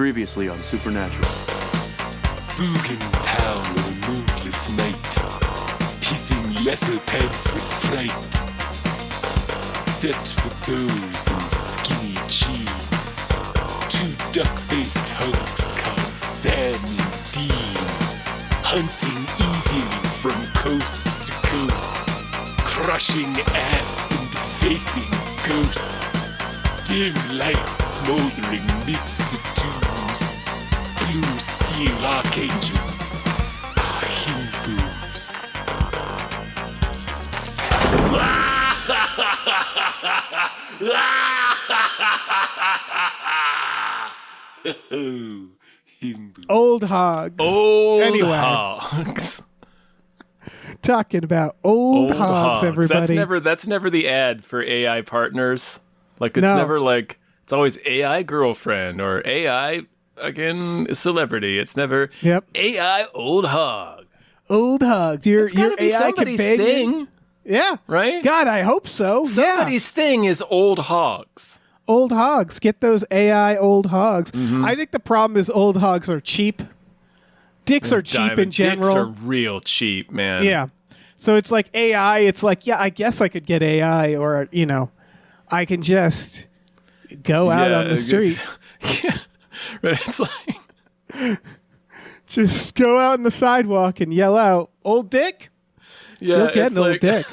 Previously on Supernatural. Boogans howl in a moonless night, piecing lesser pets with fright. Except for those in skinny jeans, two duck-faced hunks called Sam and Dean, hunting evil from coast to coast, crushing ass and vaping ghosts. Dim lights smoldering midst the tombs. Blue steel archangels are Hindus. Old hogs. Old hogs. Talking about old hogs, everybody. That's never the ad for AI partners. Like, it's No. never like, it's always AI girlfriend or AI, again, celebrity. It's never AI old hog. Old hogs. Your Be AI somebody's companion. thing, Yeah. right? God, I hope so. Somebody's thing is old hogs. Old hogs. Get those AI old hogs. I think the problem is old hogs are cheap. Dicks are cheap in general. Dicks are real cheap, man. Yeah. So it's like AI. It's like, yeah, I guess I could get AI or, I can just go out on the street. Yeah. But it's like, Just go out on the sidewalk and yell out, old dick? yeah, You'll get it's an old like, dick.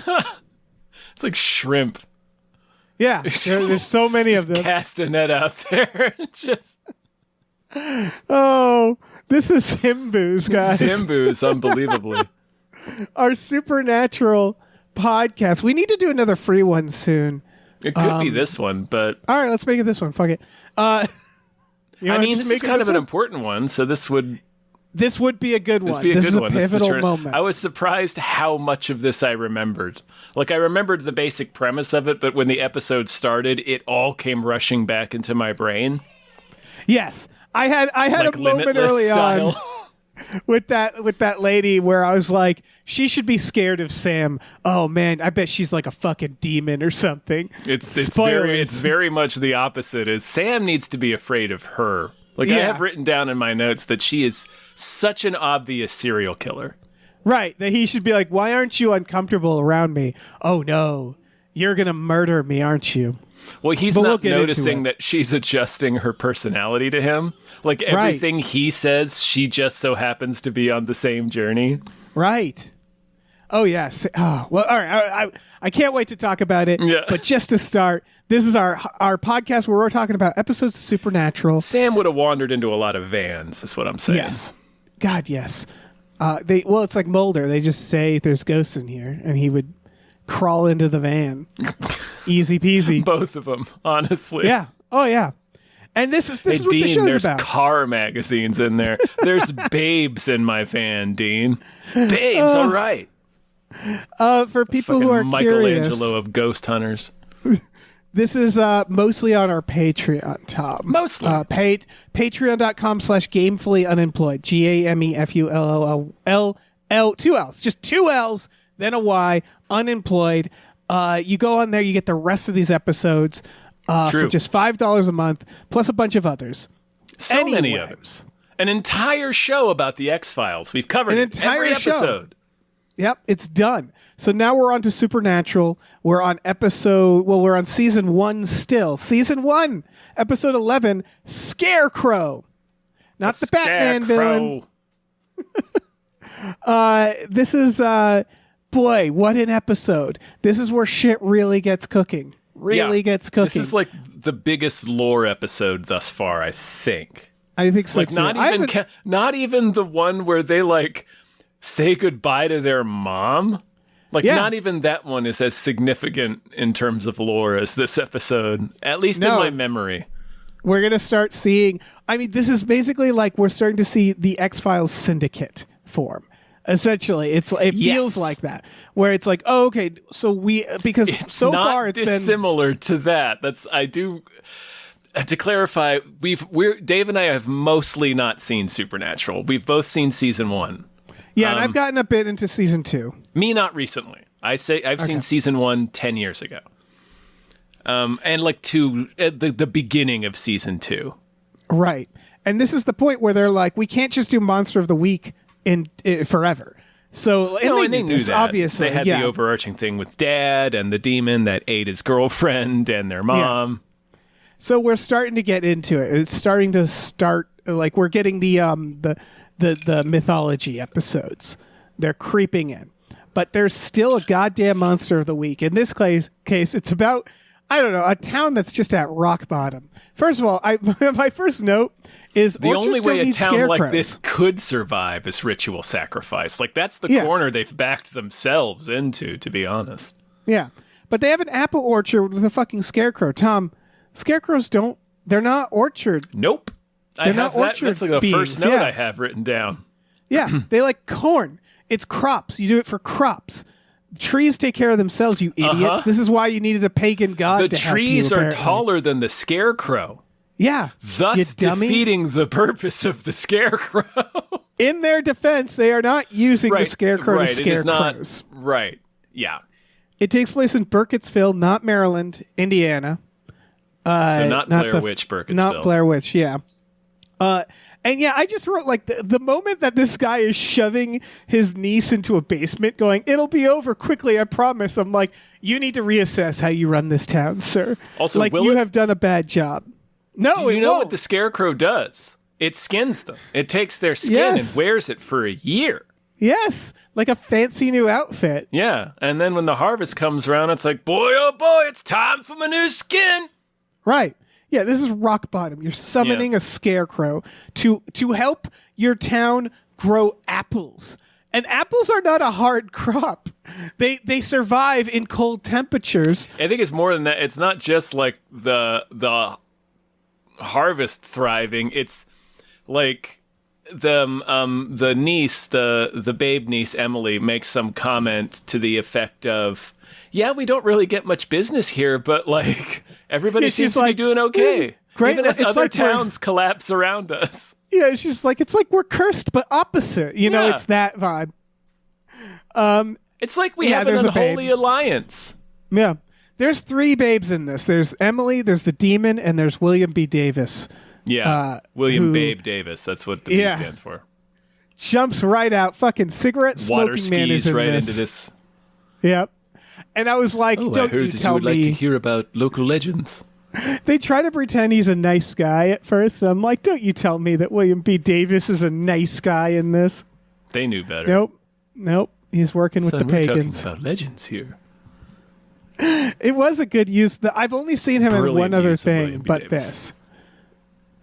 It's like shrimp. Yeah. There's so many of them. Cast a net out there. Just Oh, this is Himboos, guys. Simboos, unbelievably. Our Supernatural podcast. We need to do another free one soon. It could be this one, but All right, let's make it this one. Fuck it. I mean, this is kind of an important one, so this would be a good one. be a This good is one. a This is pivotal moment. I was surprised how much of this I remembered. Like, I remembered the basic premise of it, but when the episode started, it all came rushing back into my brain. Yes. I had Like a moment Limitless early style. on with that lady where I was like, she should be scared of Sam. Oh man, I bet she's like a fucking demon or something. It's Spoilers. very much the opposite. Is Sam needs to be afraid of her. Like, I Yeah. have written down in my notes that she is such an obvious serial killer. Right, that he should be like, why aren't you uncomfortable around me? Oh no, you're gonna murder me, aren't you? Well, he's But we'll not get into noticing it. that she's adjusting her personality to him. Like, everything he says, she just so happens to be on the same journey. Right. Oh yes. Oh, well, all right. I can't wait to talk about it. Yeah. But just to start, this is our podcast where we're talking about episodes of Supernatural. Sam would have wandered into a lot of vans, is what I'm saying. Yes. God, yes. It's like Mulder. They just say there's ghosts in here, and he would crawl into the van. Easy peasy. Both of them, honestly. Yeah. Oh yeah. And this is Hey, what Dean, the show's there's about. car magazines in there. There's babes in my van, Dean. Babes, all right. For people who are curious, Michelangelo of ghost hunters. this is mostly on our Patreon, Tom. Mostly. Patreon.com/gamefully unemployed. GAMEFULLL 2 L's. Just 2 L's, then a Y, unemployed. You go on there, you get the rest of these episodes for true. just $5 a month, plus a bunch of others. So many Anyway. others. An entire show about the X-Files. We've covered An it entire every show. episode. Yep, it's done. So now we're on to Supernatural. We're on we're on season 1 still. Season 1, episode 11, Scarecrow. Not the Batman villain. Scarecrow. This is, boy, what an episode. This is where shit really gets cooking. Gets cooking. This is like the biggest lore episode thus far, I think. I think so Like, too. not even the one where they like say goodbye to their mom. Like, Yeah. not even that one is as significant in terms of lore as this episode, at least in No. my memory. We're going to start seeing, this is basically like we're starting to see the X-Files syndicate form. Essentially, it feels Yes. like that, where it's like, oh, okay, so because It's so not far it's been dissimilar to that. To clarify, Dave and I have mostly not seen Supernatural. We've both seen season 1. Yeah, and I've gotten a bit into season 2. Me, not recently. I've seen season 1 10 years ago. And like the beginning of season 2. Right. And this is the point where they're like, we can't just do Monster of the Week in forever. So and they knew that. Obviously, they had the overarching thing with Dad and the demon that ate his girlfriend and their mom. Yeah. So we're starting to get into it. It's starting to like we're getting the mythology episodes. They're creeping in, but there's still a goddamn Monster of the Week. In this case, it's about, I don't know, a town that's just at rock bottom. First of all, my first note is the only way a town scarecrows. like this could survive is ritual sacrifice. Like, that's the corner they've backed themselves into, to be honest. Yeah, but they have an apple orchard with a fucking scarecrow. Tom, scarecrows they're not orchard. Nope. They're not orchard That's like the beings. first note I have written down. Yeah, they like corn. It's crops. You do it for crops. Trees take care of themselves, you idiots. This is why you needed a pagan god The to help trees you, are apparently. taller than the scarecrow. Yeah. Thus defeating the purpose of the scarecrow. In their defense, they are not using the scarecrow to scare it is not, crows. Right. Yeah. It takes place in Burkittsville, not Maryland, Indiana. So not Blair Witch, Burkittsville. Not Blair Witch, yeah. And yeah, I just wrote like the moment that this guy is shoving his niece into a basement going, it'll be over quickly, I promise. I'm like, you need to reassess how you run this town, sir. Also, like you have done a bad job. No, do you know what the scarecrow does? It skins them. It takes their skin and wears it for a year. Yes, like a fancy new outfit. Yeah, and then when the harvest comes around, it's like, boy, oh boy, it's time for my new skin. Right. Yeah, this is rock bottom. You're summoning a scarecrow to help your town grow apples. And apples are not a hard crop. They survive in cold temperatures. I think it's more than that. It's not just like the harvest thriving. It's like the niece, the babe niece Emily makes some comment to the effect of, yeah, we don't really get much business here, but like everybody seems to be doing okay. Great. Even as It's other like towns collapse around us. Yeah, she's like, it's like we're cursed, but opposite. You know, it's that vibe. It's like we have an unholy alliance. Yeah. There's 3 babes in this. There's Emily, there's the demon, and there's William B. Davis. Yeah, William Babe Davis. That's what the B stands for. Jumps right out. Fucking cigarette smoking Water man is skis in right this. into this. Yep. And I was like, don't I heard you that tell you would me. like to hear about local legends. They try to pretend he's a nice guy at first. And I'm like, don't you tell me that William B. Davis is a nice guy in this. They knew better. Nope. He's working with the pagans. We're talking about legends here. It was a good use. I've only seen him in one other thing, but Davis.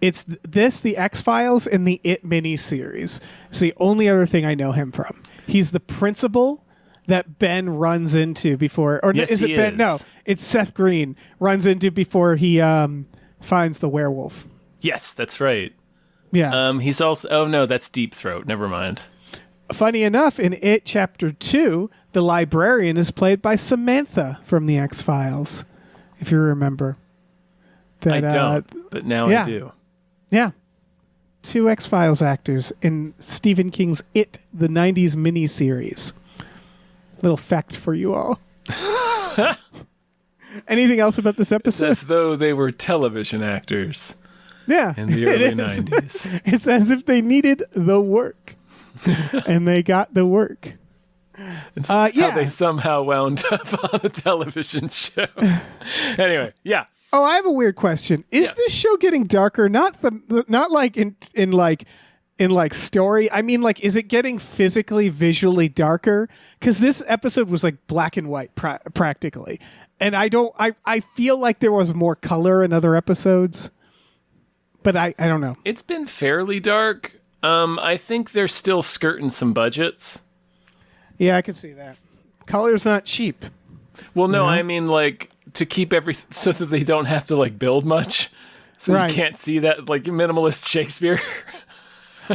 this. It's the X-Files, and the It miniseries. It's the only other thing I know him from. He's the principal that Ben runs into before, or yes, is it Ben? No, it's Seth Green runs into before he finds the werewolf. Yes, that's right. Yeah. He's also. Oh no, that's Deep Throat. Never mind. Funny enough, in It Chapter 2, the librarian is played by Samantha from the X-Files, if you remember. I don't, but now I do. Yeah. 2 X-Files actors in Stephen King's It, the 90s miniseries. Little fact for you all. Anything else about this episode? It's as though they were television actors. Yeah. In the early 90s. It's as if they needed the work. And they got the work. It's how they somehow wound up on a television show. Anyway, yeah. Oh, I have a weird question. Is this show getting darker? Not like in story. I mean, like, is it getting physically, visually darker? Because this episode was like black and white practically, and I feel like there was more color in other episodes, but I don't know. It's been fairly dark. I think they're still skirting some budgets. Yeah, I can see that. Color's not cheap. Well, no, I mean, like, to keep everything so that they don't have to like build much, so you can't see that like minimalist Shakespeare.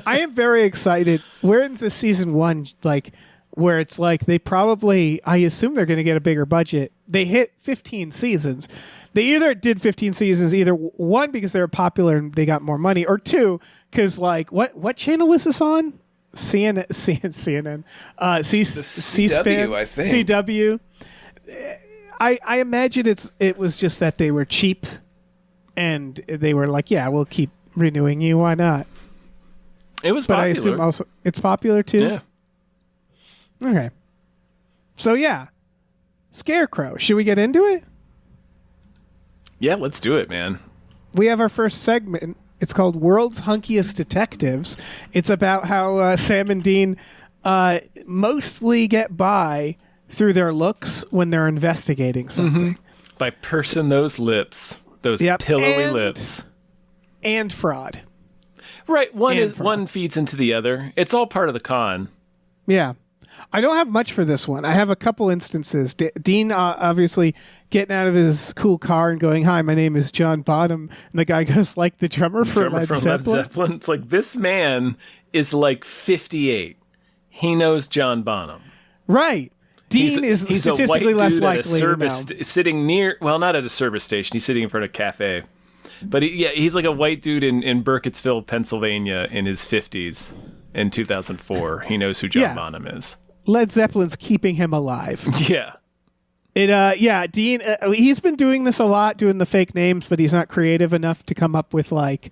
I am very excited. We're into season 1, like where it's like they probably, I assume they're going to get a bigger budget. They hit 15 seasons. They either did 15 seasons, either 1 because they were popular and they got more money, or 2 because like what channel was this on? CNN, C-SPAN, I think. CW. I imagine it was just that they were cheap, and they were like, yeah, we'll keep renewing you. Why not? It was But popular. I assume also it's popular too. Yeah. Okay. So yeah, Scarecrow. Should we get into it? Yeah, let's do it, man. We have our first segment. It's called World's Hunkiest Detectives. It's about how Sam and Dean mostly get by through their looks when they're investigating something. By pursing those lips, those Yep, pillowy and- lips. And fraud. Right, and fraud. one feeds into the other. It's all part of the con. Yeah. I don't have much for this one. I have a couple instances. Dean obviously getting out of his cool car and going, "Hi, my name is John Bonham." And the guy goes, "Like the drummer for Led Zeppelin?" It's like, this man is like 58. He knows John Bonham. Right. Dean is he's statistically a white less dude likely at a service sitting near, well, not at a service station. He's sitting in front of a cafe. But he's like a white dude in Burkittsville, Pennsylvania in his 50s in 2004. He knows who John Bonham is. Led Zeppelin's keeping him alive. Yeah. Dean, he's been doing this a lot, doing the fake names, but he's not creative enough to come up with like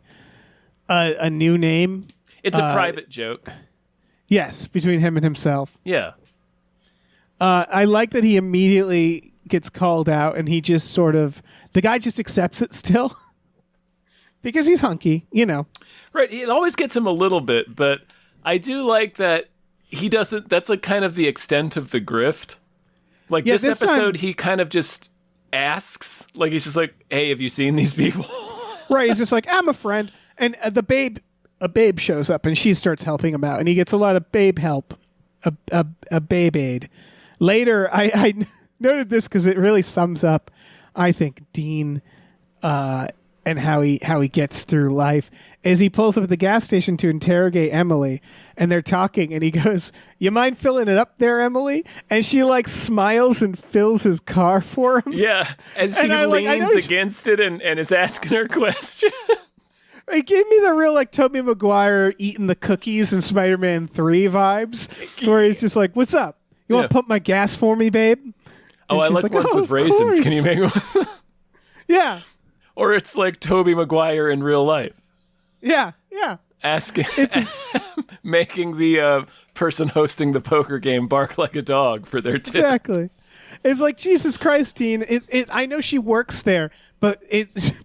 a new name. It's a private joke. Yes, between him and himself. Yeah. I like that he immediately gets called out and he just the guy just accepts it still because he's hunky, you know. Right. It always gets him a little bit, but I do like that he doesn't, that's like kind of the extent of the grift. Like this episode, he kind of just asks, like he's just like, "Hey, have you seen these people?" Right. He's just like, "I'm a friend." And a babe shows up and she starts helping him out and he gets a lot of babe help, a babe aid. Later, I noted this because it really sums up, I think, Dean and how he gets through life. As he pulls up at the gas station to interrogate Emily, and they're talking, and he goes, "You mind filling it up there, Emily?" And she like smiles and fills his car for him. Yeah, as he leans against it and is asking her questions. It gave me the real like Tobey Maguire eating the cookies in Spider-Man 3 vibes, where he's just like, "What's up? You want to pump my gas for me, babe?" And I like ones with raisins. Course. Can you make one? Yeah. Or it's like Tobey Maguire in real life. Yeah. Asking, making the person hosting the poker game bark like a dog for their tip. Exactly. It's like, Jesus Christ, Dean. I know she works there, but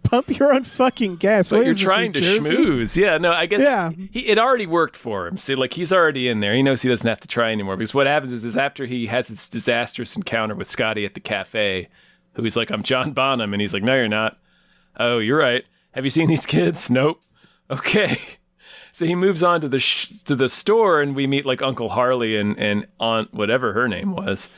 pump your own fucking gas. But you're trying to schmooze. Yeah, no, I guess it already worked for him. See, like he's already in there. He knows he doesn't have to try anymore because what happens is after he has his disastrous encounter with Scotty at the cafe, who he's like, "I'm John Bonham," and he's like, "No, you're not." "Oh, you're right. Have you seen these kids?" "Nope." "Okay." So he moves on to the store, and we meet like Uncle Harley and Aunt whatever her name was,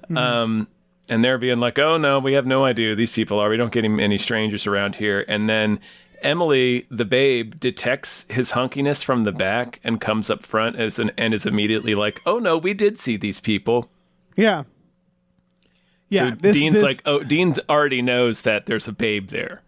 and they're being like, "Oh no, we have no idea who these people are. We don't get any strangers around here." And then Emily, the babe, detects his hunkiness from the back and comes up front and is immediately like, "Oh no, we did see these people." Yeah. Yeah. So Dean's already knows that there's a babe there.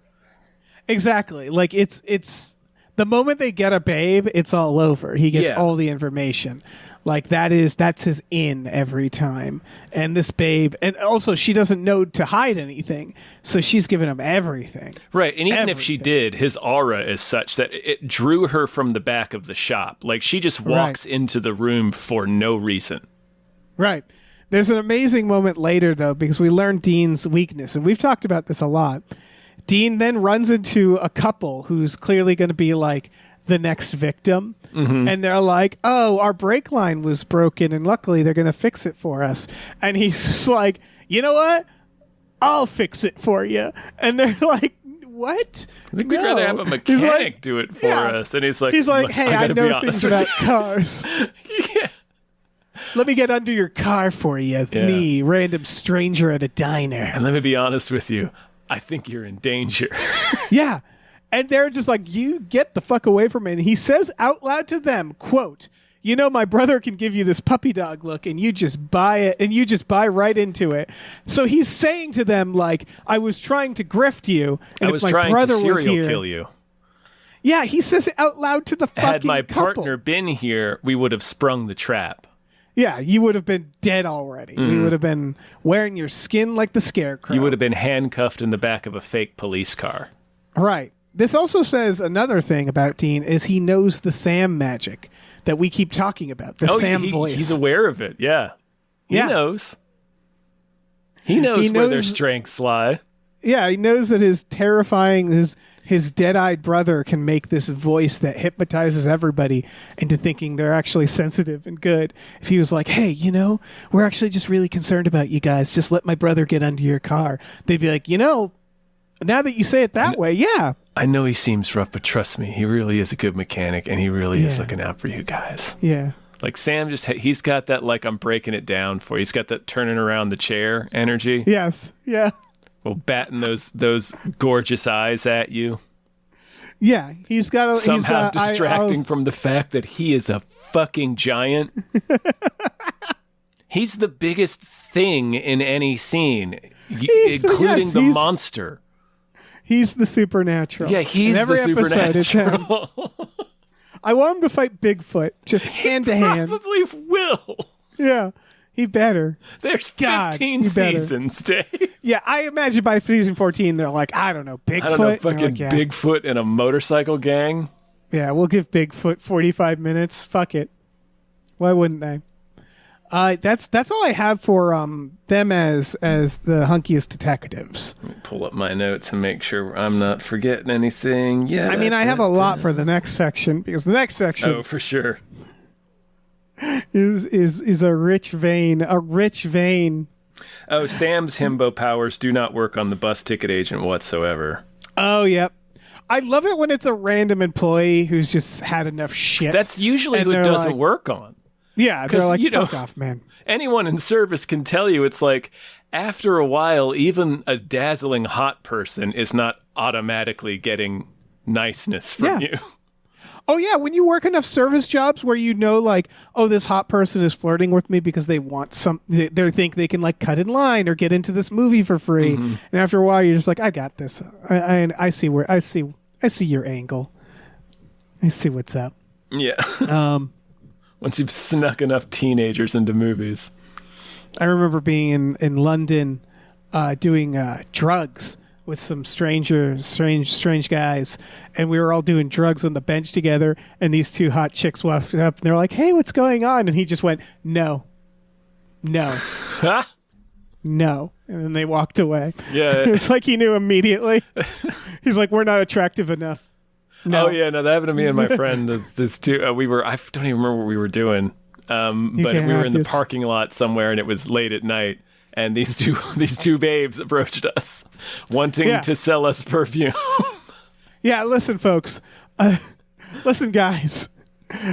Exactly. Like it's the moment they get a babe, it's all over. He gets all the information. Like that's his in every time. And this babe, and also she doesn't know to hide anything, so she's giving him everything. Right, and even if she did, his aura is such that it drew her from the back of the shop. Like she just walks into the room for no reason. Right. There's an amazing moment later though, because we learn Dean's weakness, and we've talked about this a lot. Dean then runs into a couple who's clearly going to be like the next victim. Mm-hmm. And they're like, "Oh, our brake line was broken and luckily they're going to fix it for us." And he's just like, "You know what? I'll fix it for you." And they're like, "What?" I think we'd rather have a mechanic do it for us. And he's like, "Hey, I know things about cars. Yeah. Let me get under your car for you, me, random stranger at a diner. And let me be honest with you. I think you're in danger." Yeah. And they're just like, "You get the fuck away from me." And he says out loud to them, quote, "You know, my brother can give you this puppy dog look and you just buy it and you just buy right into it." So he's saying to them, like, "I was trying to grift you. And I was trying to serial kill you." Yeah, he says it out loud to the fucking Had my couple. partner been here, we would have sprung the trap. Yeah, you would have been dead already. We would have been wearing your skin like the Scarecrow. You would have been handcuffed in the back of a fake police car. Right. This also says another thing about Dean is he knows the Sam magic that we keep talking about. The Sam voice. He's aware of it. Yeah. He knows. He knows where their strengths lie. Yeah, he knows that his terrifying, his dead-eyed brother can make this voice that hypnotizes everybody into thinking they're actually sensitive and good. If he was like, hey, we're actually just really concerned about you guys. Just let my brother get under your car. They'd be like, now that you say it that way, yeah. I know he seems rough, but trust me, he really is a good mechanic, and he really is looking out for you guys. Yeah. Like Sam he's got that, like, I'm breaking it down for you. He's got that turning around the chair energy. Yes. Yeah. Well, batting those gorgeous eyes at you. Yeah, he's got somehow distracting from the fact that he is a fucking giant. He's the biggest thing in any scene, including the monster. He's the supernatural. Yeah, he's the supernatural. I want him to fight Bigfoot, just hand to hand. Probably will. Yeah. He better. There's 15 seasons, Dave. Yeah, I imagine by season 14, they're like, I don't know, Bigfoot. I don't know, fucking Bigfoot and a motorcycle gang. Yeah, we'll give Bigfoot 45 minutes. Fuck it. Why wouldn't they? That's all I have for them as the hunkiest detectives. Let me pull up my notes and make sure I'm not forgetting anything. Yeah, I mean, I have a lot for the next section because the next section. Oh, for sure. Is a rich vein. Oh, Sam's himbo powers do not work on the bus ticket agent whatsoever. Oh, yep. I love it when it's a random employee who's just had enough shit. That's usually who it doesn't work on. Yeah, they're like, fuck off, man. Anyone in service can tell you it's like, after a while, even a dazzling hot person is not automatically getting niceness from you. Oh, yeah, when you work enough service jobs where like, oh, this hot person is flirting with me because they want they think they can, like, cut in line or get into this movie for free. Mm-hmm. And after a while, you're just like, I got this. I see your angle. I see what's up. Yeah. Once you've snuck enough teenagers into movies. I remember being in London doing drugs with some strange guys, and we were all doing drugs on the bench together, and these two hot chicks walked up, and they're like, hey, what's going on? And he just went, no. No. And then they walked away. Yeah. It's like he knew immediately. He's like, we're not attractive enough. No. Oh, yeah, no, that happened to me and my friend. This two, I don't even remember what we were doing, but we were in the parking lot somewhere, and it was late at night. And these two babes approached us, wanting to sell us perfume. Yeah, listen, folks. Listen, guys.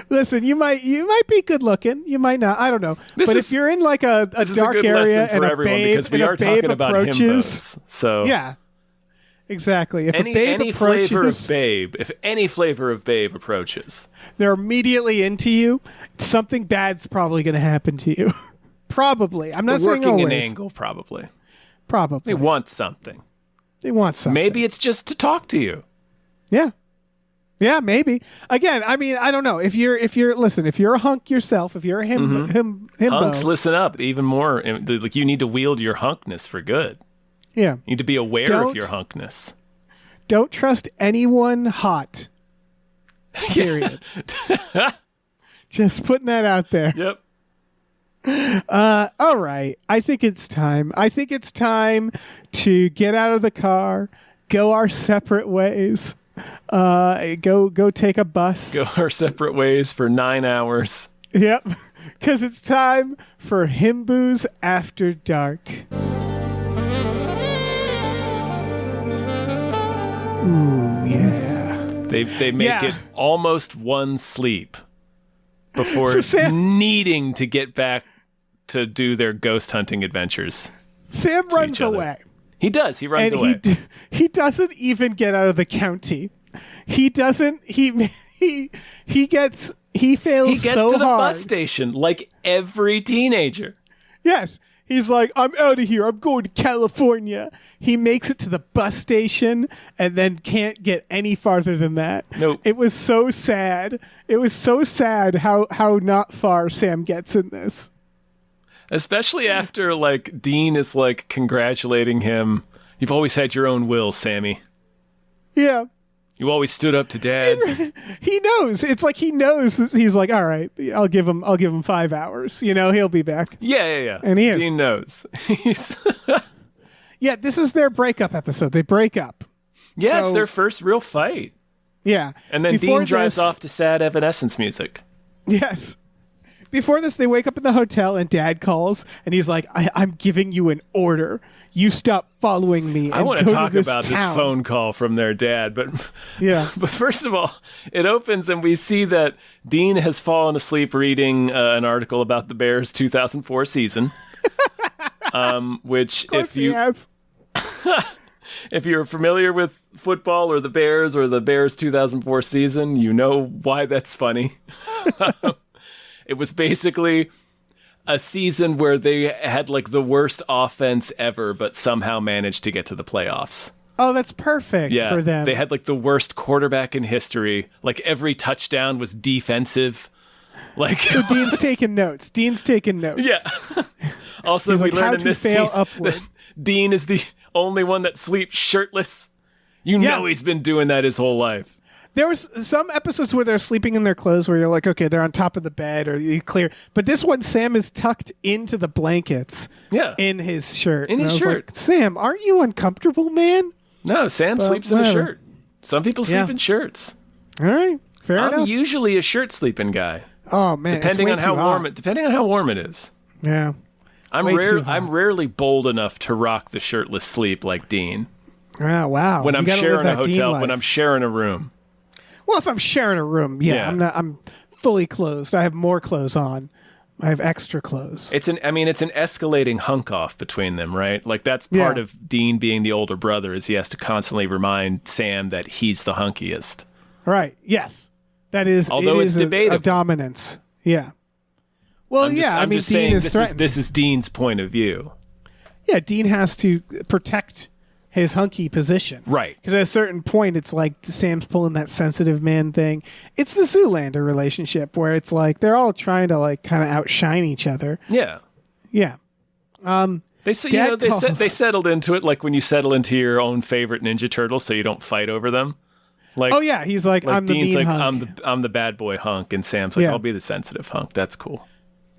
Listen, you might be good looking. You might not. I don't know. If you're in like a dark area and a babe, because we are talking about himbos, so yeah, exactly. If any flavor of babe approaches, they're immediately into you. Something bad's probably going to happen to you. Probably. I'm not saying always. Working an angle, probably. Probably. They want something. Maybe it's just to talk to you. Yeah. Yeah, maybe. Again, I mean, I don't know. If you're a hunk yourself, if you're a himbo. Hunks, listen up. Even more, like, you need to wield your hunkness for good. Yeah. You need to be aware of your hunkness. Don't trust anyone hot. Period. Just putting that out there. Yep. All right. I think it's time to get out of the car, go our separate ways, go take a bus. Go our separate ways for 9 hours. Yep. Because it's time for Himboos After Dark. Ooh, yeah. They make it almost one sleep before needing to get back to do their ghost hunting adventures. Sam runs away. He does. He runs away. He doesn't even get out of the county. He doesn't. He fails so hard. He gets to the bus station like every teenager. Yes. He's like, I'm out of here. I'm going to California. He makes it to the bus station and then can't get any farther than that. Nope. It was so sad. It was so sad how not far Sam gets in this. Especially after, like, Dean is, like, congratulating him. You've always had your own will, Sammy. Yeah. You always stood up to Dad. He knows. It's like he knows. He's like, all right, I'll give him 5 hours. He'll be back. Yeah. And he is. Dean knows. Yeah, this is their breakup episode. They break up. Yeah, it's their first real fight. Yeah. And then Dean drives off to sad Evanescence music. Yes. Before this, they wake up in the hotel and Dad calls and he's like, I'm giving you an order. You stop following me. I want to talk about this phone call from their dad, but yeah. But first of all, it opens and we see that Dean has fallen asleep reading an article about the Bears' 2004 season, which if you're familiar with football or the Bears 2004 season, you know why that's funny. It was basically a season where they had like the worst offense ever, but somehow managed to get to the playoffs. Oh, that's perfect for them. They had like the worst quarterback in history. Like every touchdown was defensive. Like so Dean's taking notes. Yeah. Also, He's we like, learned in this scene upward. that Dean is the only one that sleeps shirtless. You know he's been doing that his whole life. There was some episodes where they're sleeping in their clothes where you're like, okay, they're on top of the bed or you clear. But this one, Sam is tucked into the blankets in his shirt. In his shirt. Like, Sam, aren't you uncomfortable, man? No, Sam sleeps in a shirt. Some people sleep in shirts. All right. Fair enough. I'm usually a shirt sleeping guy. Oh, man. Depending on how warm it is. Yeah. I'm rarely bold enough to rock the shirtless sleep like Dean. Oh, wow. When I'm sharing a hotel, when I'm sharing a room. Well, if I'm sharing a room, I'm fully clothed. I have more clothes on. I have extra clothes. It's an escalating hunk off between them, right? Like that's part of Dean being the older brother is he has to constantly remind Sam that he's the hunkiest. Right. Yes. That is. Although it's debatable. A dominance. Yeah. Well, I'm just Dean saying is this is Dean's point of view. Yeah, Dean has to protect his hunky position. Right. Because at a certain point, it's like Sam's pulling that sensitive man thing. It's the Zoolander relationship where it's like they're all trying to like kind of outshine each other. Yeah. Yeah. They settled into it like when you settle into your own favorite Ninja Turtle so you don't fight over them. Like, oh yeah, he's like I'm the Dean's mean like hunk. I'm the bad boy hunk, and Sam's like I'll be the sensitive hunk. That's cool.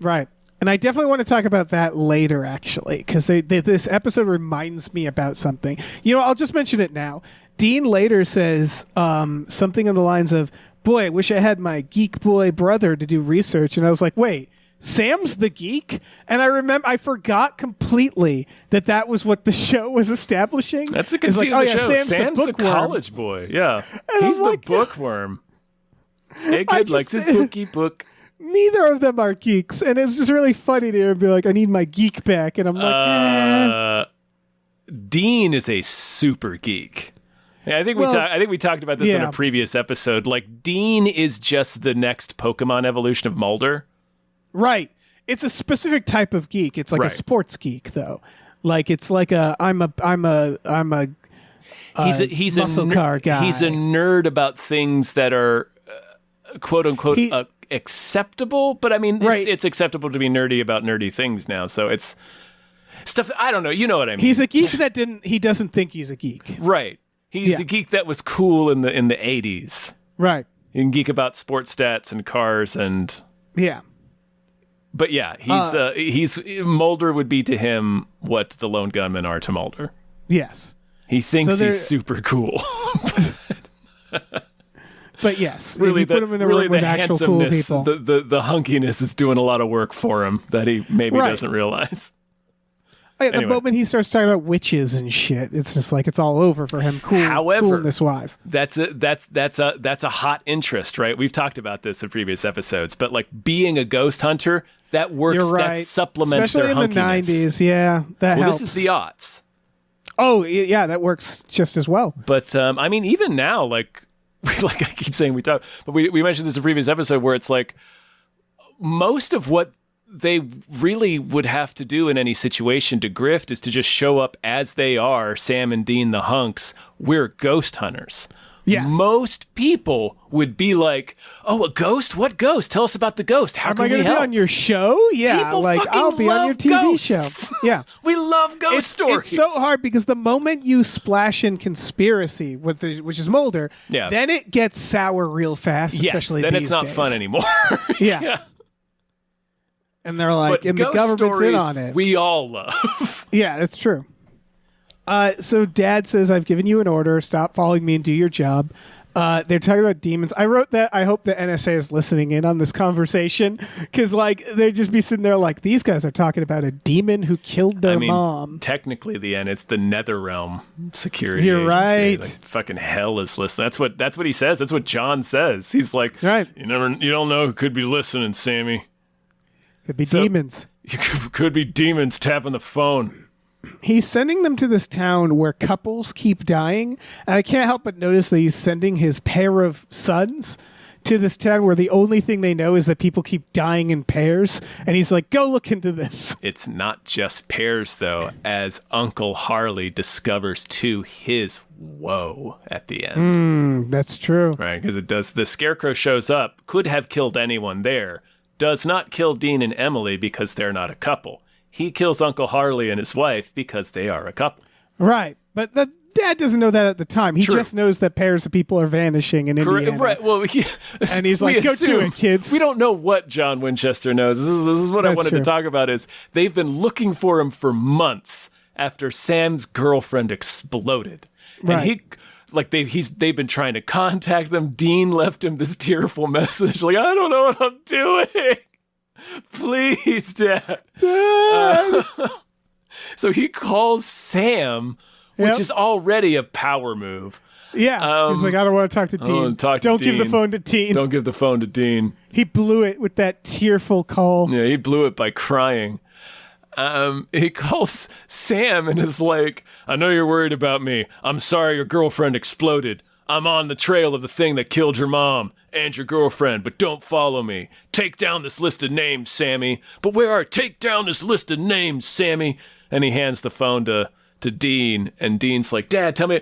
Right. And I definitely want to talk about that later, actually, because this episode reminds me about something. I'll just mention it now. Dean later says something on the lines of, boy, I wish I had my geek boy brother to do research. And I was like, wait, Sam's the geek? And I forgot completely that was what the show was establishing. That's a conceit of the show. Sam's the college boy. Yeah. And he's the bookworm. Hey, kid likes his bookie book. Neither of them are geeks, and it's just really funny to hear him be like, I need my geek back, and I'm like, Dean is a super geek. Yeah, I think we talked about this in a previous episode. Like, Dean is just the next Pokemon evolution of Mulder. Right. It's a specific type of geek. It's like a sports geek, though. Like, it's like I'm a he's muscle car guy. He's a nerd about things that are quote unquote acceptable, but I mean, it's acceptable to be nerdy about nerdy things now. So it's stuff. I don't know. You know what I mean? He's a geek he doesn't think he's a geek. Right. He's a geek that was cool in the 80s. Right. You can geek about sports stats and cars and But yeah, he's Mulder would be to him what the Lone Gunmen are to Mulder. Yes. He thinks he's super cool. But yes, really, if you put him in a room with actual cool people. The hunkiness is doing a lot of work for him that he maybe doesn't realize. The moment he starts talking about witches and shit, it's just like it's all over for him. Coolness wise, that's a hot interest, right? We've talked about this in previous episodes, but like being a ghost hunter, that works. You're right. That supplements especially their in hunkiness. the 90s. Yeah, that helps. This is the aughts. Oh yeah, that works just as well. But I mean, even now, like I keep saying but we mentioned this in a previous episode where it's like most of what they really would have to do in any situation to grift is to just show up as they are, Sam and Dean the hunks. We're ghost hunters. Yes. Most people would be like, "Oh, a ghost? What ghost? Tell us about the ghost. How Am can I we going to help?" be on your show? Yeah, People like fucking I'll be on your love TV ghosts. show. Yeah. We love ghost stories. It's so hard because the moment you splash in conspiracy, which is Mulder, Yeah. then it gets sour real fast, Yes, especially then these it's not days. fun anymore. Yeah. And they're like, But and the ghost government's stories in on it. we all love. Yeah, that's true. So Dad says, I've given you an order. Stop following me and do your job. They're talking about demons. I wrote that. I hope the NSA is listening in on this conversation because, like, they'd just be sitting there like, these guys are talking about a demon who killed their mom. Technically, the end, it's the Netherrealm security. You're agency. right. Like, fucking hell is listening. That's what he says. That's what John says. He's like, Right. You don't know who could be listening, Sammy. Could be demons. You could be demons tapping the phone. He's sending them to this town where couples keep dying, and I can't help but notice that he's sending his pair of sons to this town where the only thing they know is that people keep dying in pairs, and he's like, go look into this. It's not just pairs, though, as Uncle Harley discovers to his woe at the end. That's true. Right, because it does. The Scarecrow shows up, could have killed anyone there, does not kill Dean and Emily because they're not a couple. He kills Uncle Harley and his wife because they are a couple. Right. But the dad doesn't know that at the time. He True. just knows that pairs of people are vanishing in Indiana. Right. Well, And he's like, go do it, kids. We don't know what John Winchester knows. This is what I That's wanted true. to talk about is they've been looking for him for months after Sam's girlfriend exploded. Right. And they've been trying to contact them. Dean left him this tearful message like, I don't know what I'm doing. Please, Dad. So he calls Sam, which Yep. is already a power move. Yeah. He's like, I don't want to talk to I don't wanna Dean. talk to Don't give the Dean. phone to Dean. Don't give the phone to Dean. He blew it with that tearful call. Yeah, he blew it by crying. He calls Sam and is like, I know you're worried about me. I'm sorry your girlfriend exploded. I'm on the trail of the thing that killed your mom and your girlfriend, but don't follow me. Take down this list of names, Sammy. But where are... Take down this list of names, Sammy. And he hands the phone to Dean, and Dean's like, Dad, tell me...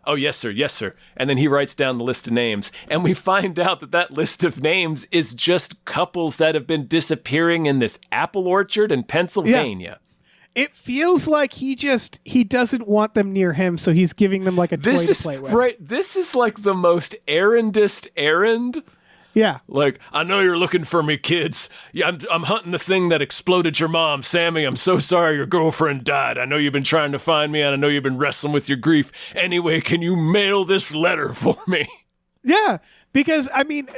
Oh, yes, sir, yes, sir. And then he writes down the list of names, and we find out that list of names is just couples that have been disappearing in this apple orchard in Pennsylvania. It feels like he doesn't want them near him, so he's giving them like a toy to play with. Right. This is like the most errandist errand. Yeah. Like, I know you're looking for me, kids. Yeah, I'm hunting the thing that exploded your mom. Sammy, I'm so sorry your girlfriend died. I know you've been trying to find me, and I know you've been wrestling with your grief. Anyway, can you mail this letter for me? Yeah. Because I mean,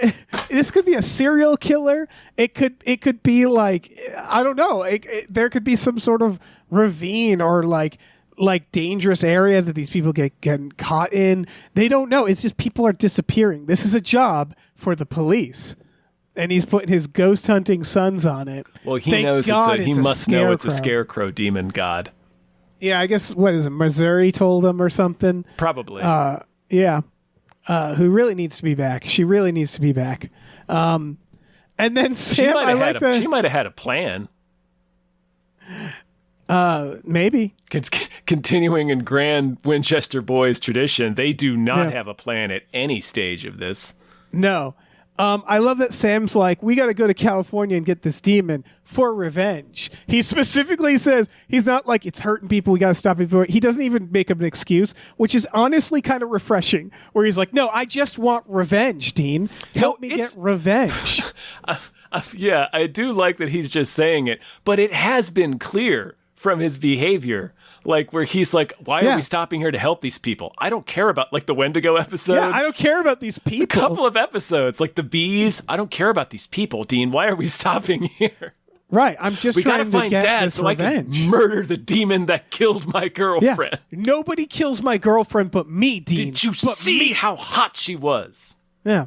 this could be a serial killer. It could be like, I don't know. There could be some sort of ravine or like dangerous area that these people get caught in. They don't know. It's just people are disappearing. This is a job for the police, and he's putting his ghost hunting sons on it. Well, he Thank knows God he must know it's a scarecrow. scarecrow demon god. Yeah, I guess what is it? Missouri told him or something. Probably. Yeah. Who really needs to be back. She really needs to be back. And then Sam, she might have had a plan. maybe. Continuing in Grand Winchester Boys tradition, they do not have a plan at any stage of this. No. I love that Sam's like, we got to go to California and get this demon for revenge. He specifically says he's not like, it's hurting people, we got to stop it before. He doesn't even make up an excuse, which is honestly kind of refreshing, where he's like, no, I just want revenge, Dean. Help me get revenge. Yeah, I do like that he's just saying it, but it has been clear from his behavior. Like, where he's like, why are we stopping here to help these people? I don't care about, like, the Wendigo episode. Yeah, I don't care about these people. A couple of episodes, like the bees. I don't care about these people, Dean. Why are we stopping here? Right, I'm just We trying gotta to find get Dad this so revenge. I can murder the demon that killed my girlfriend. Nobody kills my girlfriend but me, Dean. Did you But see me. how hot she was? Yeah.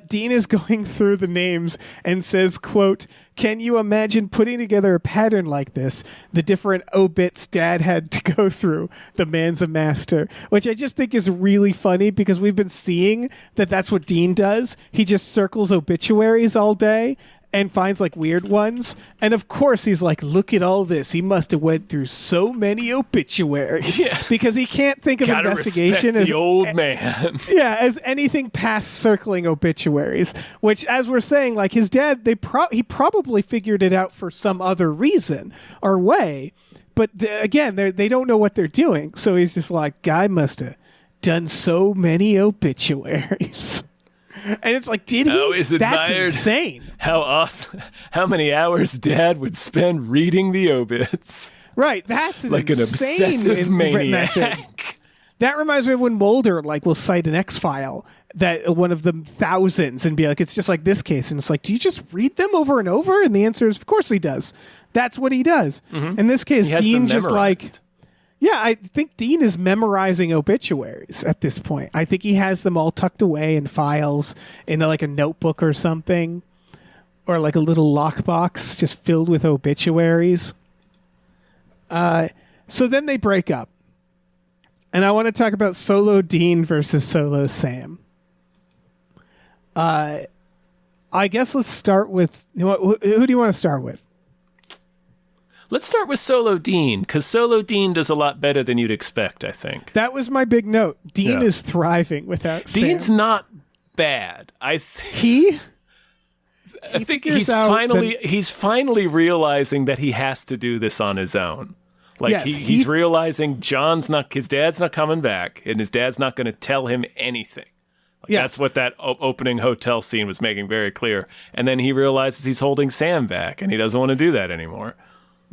Dean is going through the names and says, quote, can you imagine putting together a pattern like this? The different obits Dad had to go through. The man's a master. Which I just think is really funny because we've been seeing that that's what Dean does. He just circles obituaries all day. and finds like weird ones. And of course he's like, look at all this. He must have went through so many obituaries because he can't think of Gotta investigation respect as the old man. as anything past circling obituaries, which, as we're saying, like his dad, he probably figured it out for some other reason or way. But again, they don't know what they're doing. So he's just like, guy must have done so many obituaries. And it's like, did he? Always That's admired insane. How awesome! How many hours Dad would spend reading the obits? Right, that's Like an obsessive maniac. That reminds me of when Mulder will cite an X-file, that one of the thousands, and be like, it's just like this case, and it's like, do you just read them over and over? And the answer is, of course he does. That's what he does. Mm-hmm. In this case, Dean just I think Dean is memorizing obituaries at this point. I think he has them all tucked away in files in like a notebook or something, or like a little lockbox just filled with obituaries. So then they break up. And I want to talk about Solo Dean versus Solo Sam. I guess let's start with... Who do you want to start with? Let's start with Solo Dean, because Solo Dean does a lot better than you'd expect, I think. That was my big note. Dean is thriving without Dean's Sam. not bad. I think he's finally realizing that he has to do this on his own. Like he's realizing his dad's not coming back, and his dad's not going to tell him anything. That's what that opening hotel scene was making very clear. And then he realizes he's holding Sam back, and he doesn't want to do that anymore.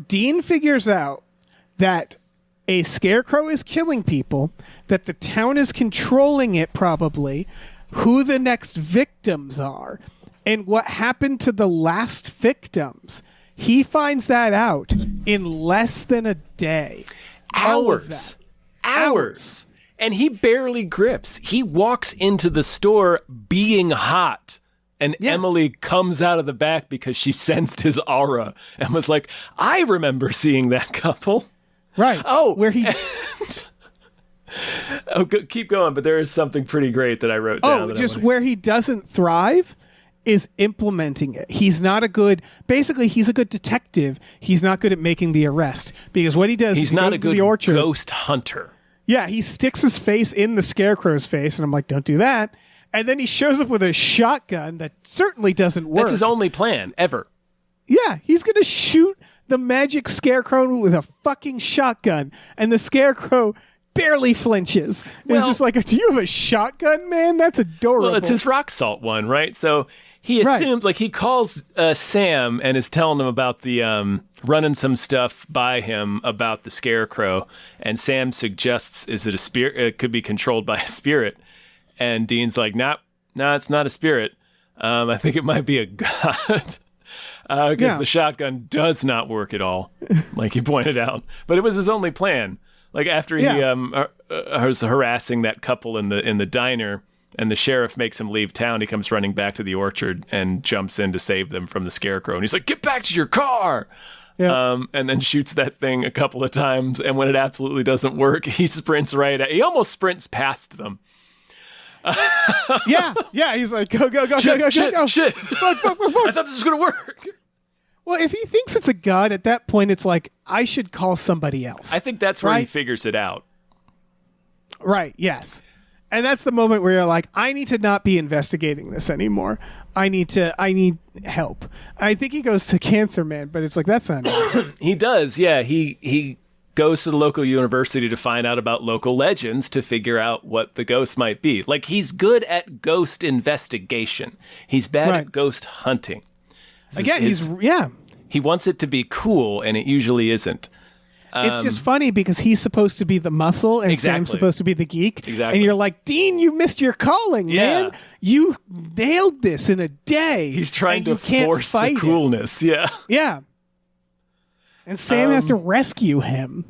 Dean figures out that a scarecrow is killing people, that the town is controlling it probably, who the next victims are, and what happened to the last victims. He finds that out in less than a day. Hours. And he barely grips. He walks into the store being hot. And Emily comes out of the back because she sensed his aura and was like, I remember seeing that couple. Right. Oh, where he... keep going, but there is something pretty great that I wrote down. Where he doesn't thrive is implementing it. He's not a good... Basically, he's a good detective. He's not good at making the arrest. Because what he does he's is he not goes a good to the orchard, ghost hunter. Yeah, he sticks his face in the scarecrow's face, and I'm like, don't do that. And then he shows up with a shotgun that certainly doesn't work. That's his only plan, ever. Yeah, he's going to shoot the magic scarecrow with a fucking shotgun, and the scarecrow barely flinches. It's just like, do you have a shotgun, man? That's adorable. Well, it's his rock salt one, right? So he assumes, he calls Sam and is telling him about the running some stuff by him about the scarecrow, and Sam suggests, is it a spirit? It could be controlled by a spirit. And Dean's like, no, it's not a spirit. I think it might be a god. Because the shotgun does not work at all, like he pointed out. But it was his only plan. Like after he was harassing that couple in the diner, and the sheriff makes him leave town, he comes running back to the orchard and jumps in to save them from the scarecrow. And he's like, get back to your car! Yeah. And then shoots that thing a couple of times. And when it absolutely doesn't work, he sprints he almost sprints past them. He's like, go, shit. Fuck. I thought this was going to work. Well, if he thinks it's a god, at that point, it's like, I should call somebody else. I think that's where he figures it out. Right, yes. And that's the moment where you're like, I need to not be investigating this anymore. I need help. I think he goes to Cancer Man, but it's like, that's not it. He does, yeah. He goes to the local university to find out about local legends to figure out what the ghost might be. Like, he's good at ghost investigation. He's bad at ghost hunting. He wants it to be cool, and it usually isn't. It's just funny because he's supposed to be the muscle and Sam's supposed to be the geek. Exactly. And you're like, Dean, you missed your calling, man. You nailed this in a day. He's trying to force the coolness. Yeah. Yeah. And Sam has to rescue him,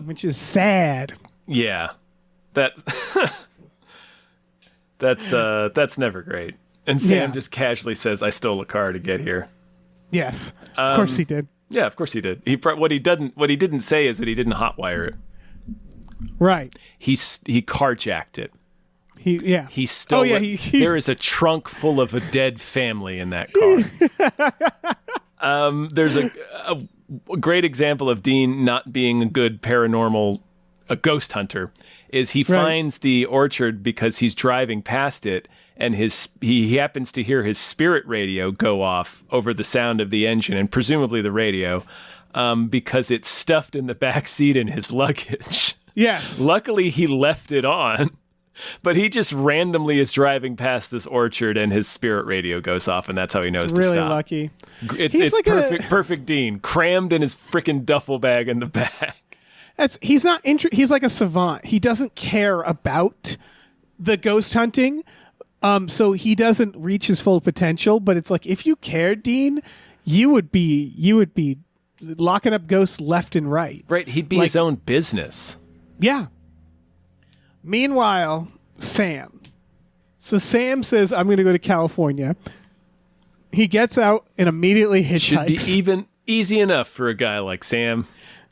which is sad. Yeah. That's never great. And Sam just casually says, I stole a car to get here. Yes. Of course he did. Yeah, of course he did. What he didn't say is that he didn't hotwire it. Right. He carjacked it. He stole Oh, yeah, it. he- There is a trunk full of a dead family in that car. There's a great example of Dean not being a good a ghost hunter is he finds the orchard because he's driving past it, and he happens to hear his spirit radio go off over the sound of the engine and presumably the radio, because it's stuffed in the back seat in his luggage. Yes. Luckily, he left it on, but he just randomly is driving past this orchard and his spirit radio goes off, and that's how he knows to Really stop. lucky. It's He's like perfect Dean, crammed in his freaking duffel bag in the back. He's not he's like a savant. He doesn't care about the ghost hunting. So he doesn't reach his full potential, but it's like if you cared, Dean, you would be locking up ghosts left and right. Right, he'd be his own business. Yeah. Meanwhile, Sam. So Sam says, I'm going to go to California. He gets out and immediately hitchhikes. Should be even easy enough for a guy like Sam.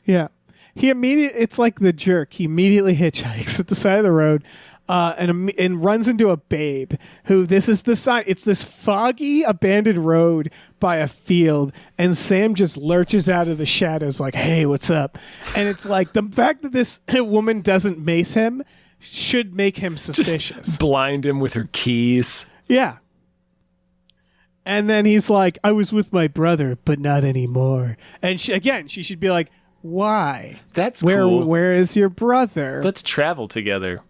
Yeah. It's like the jerk. He immediately hitchhikes at the side of the road and runs into a babe who, this is the sign. It's this foggy, abandoned road by a field. And Sam just lurches out of the shadows like, hey, what's up? And it's like the fact that this woman doesn't mace him should make him suspicious. Just blind him with her keys. Yeah. And then he's like, I was with my brother, but not anymore. And she should be like, why? That's cool. Where is your brother? Let's travel together.